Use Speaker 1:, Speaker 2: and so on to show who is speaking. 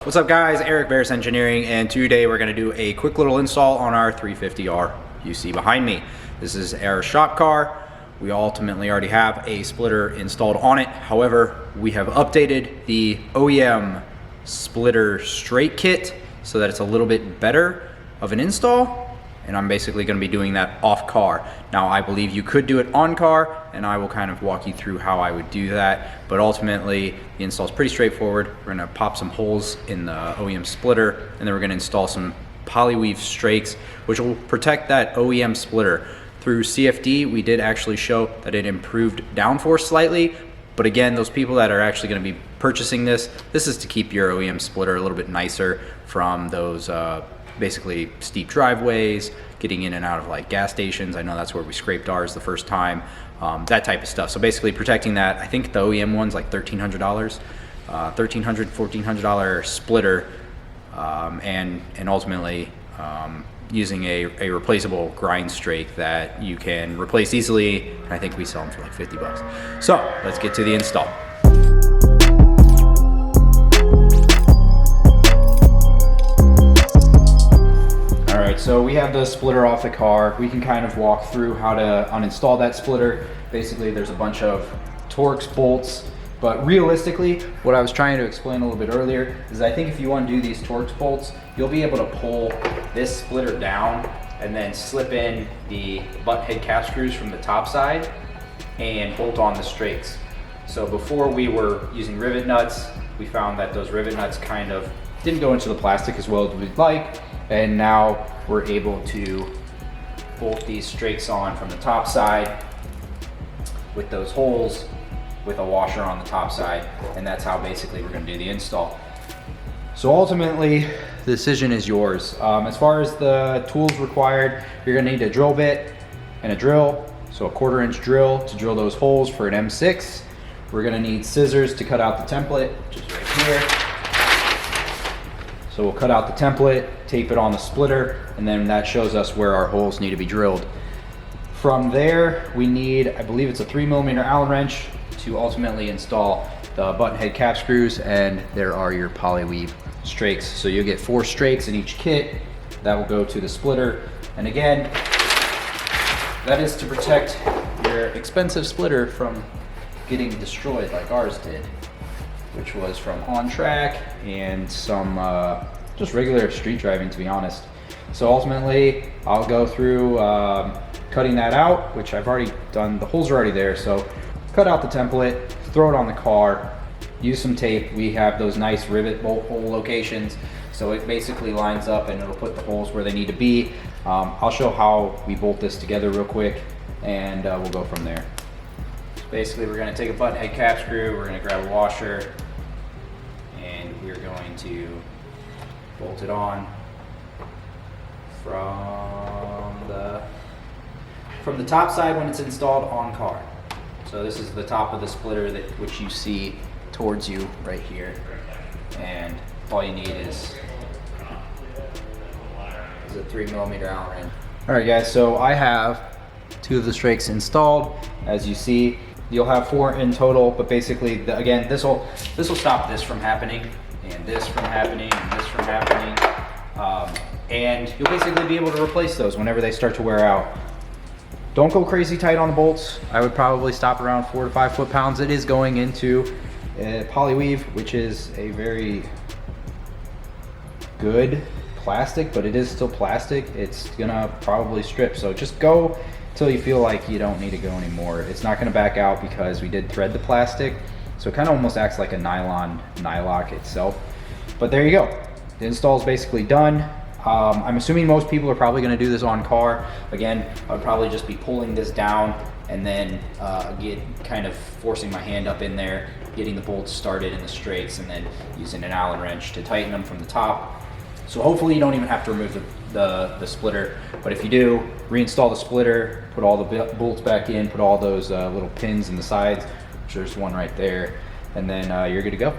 Speaker 1: What's up guys, Eric Bears Engineering, and today we're going to do a quick little install on our 350R you see behind me. This is our shop car. We ultimately already have a splitter installed on it. However, we have updated the OEM splitter strake kit so that it's a little bit better of an install, and I'm basically going to be doing that off car. Now I believe you could do it on car, and I will kind of walk you through how I would do that, but ultimately the install is pretty straightforward. We're going to pop some holes in the OEM splitter, and then we're going to install some Polyweave strakes, which will protect that OEM splitter. Through CFD, we did actually show that it improved downforce slightly, but again, those people that are actually going to be purchasing this is to keep your OEM splitter a little bit nicer from those basically steep driveways, getting in and out of like gas stations. I know that's where we scraped ours the first time, that type of stuff. So basically protecting that. I think the OEM one's like $1,300, $1,400 splitter, and ultimately using a replaceable grind strake that you can replace easily. I think we sell them for like 50 bucks. So let's get to the install. So we have the splitter off the car. We can kind of walk through how to uninstall that splitter. Basically, there's a bunch of Torx bolts, but realistically, what I was trying to explain a little bit earlier is I think if you undo these Torx bolts, you'll be able to pull this splitter down and then slip in the butt head cap screws from the top side and bolt on the strakes. So before we were using rivet nuts, we found that those rivet nuts kind of didn't go into the plastic as well as we'd like, and now we're able to bolt these strakes on from the top side with those holes with a washer on the top side, and that's how basically we're going to do the install. So ultimately, the decision is yours. As far as the tools required, you're going to need a drill bit and a drill, so a 1/4 inch drill to drill those holes for an M6. We're going to need scissors to cut out the template, which is right here. So we'll cut out the template, tape it on the splitter, and then that shows us where our holes need to be drilled. From there, we need, I believe it's a 3mm Allen wrench to ultimately install the button head cap screws, and there are your Polyweave strakes. So you'll get 4 strakes in each kit. That will go to the splitter. And again, that is to protect your expensive splitter from getting destroyed like ours did, which was from on track and some just regular street driving, to be honest. So ultimately, I'll go through cutting that out, which I've already done. The holes are already there, so cut out the template, throw it on the car, use some tape. We have those nice rivet bolt hole locations, so it basically lines up and it'll put the holes where they need to be. I'll show how we bolt this together real quick, and we'll go from there. Basically, we're going to take a button head cap screw, we're going to grab a washer, and we're going to bolt it on from the top side when it's installed on car. So this is the top of the splitter which you see towards you right here, and all you need is a 3mm Allen wrench. All right, guys. So I have 2 of the strakes installed, as you see. You'll have 4 in total, but basically, again, this will stop this from happening, and this from happening, and this from happening, and you'll basically be able to replace those whenever they start to wear out. Don't go crazy tight on the bolts. I would probably stop around 4 to 5 foot-pounds. It is going into Polyweave, which is a very good plastic, but it is still plastic. It's gonna probably strip, so just go till you feel like you don't need to go anymore. It's not gonna back out because we did thread the plastic, so it kind of almost acts like a nylon nylock itself. But there you go. The install is basically done. I'm assuming most people are probably gonna do this on car. Again, I would probably just be pulling this down and then kind of forcing my hand up in there, getting the bolts started in the strakes, and then using an Allen wrench to tighten them from the top. So hopefully you don't even have to remove the splitter, but if you do, reinstall the splitter, put all the bolts back in, put all those little pins in the sides, which there's one right there, and then you're good to go.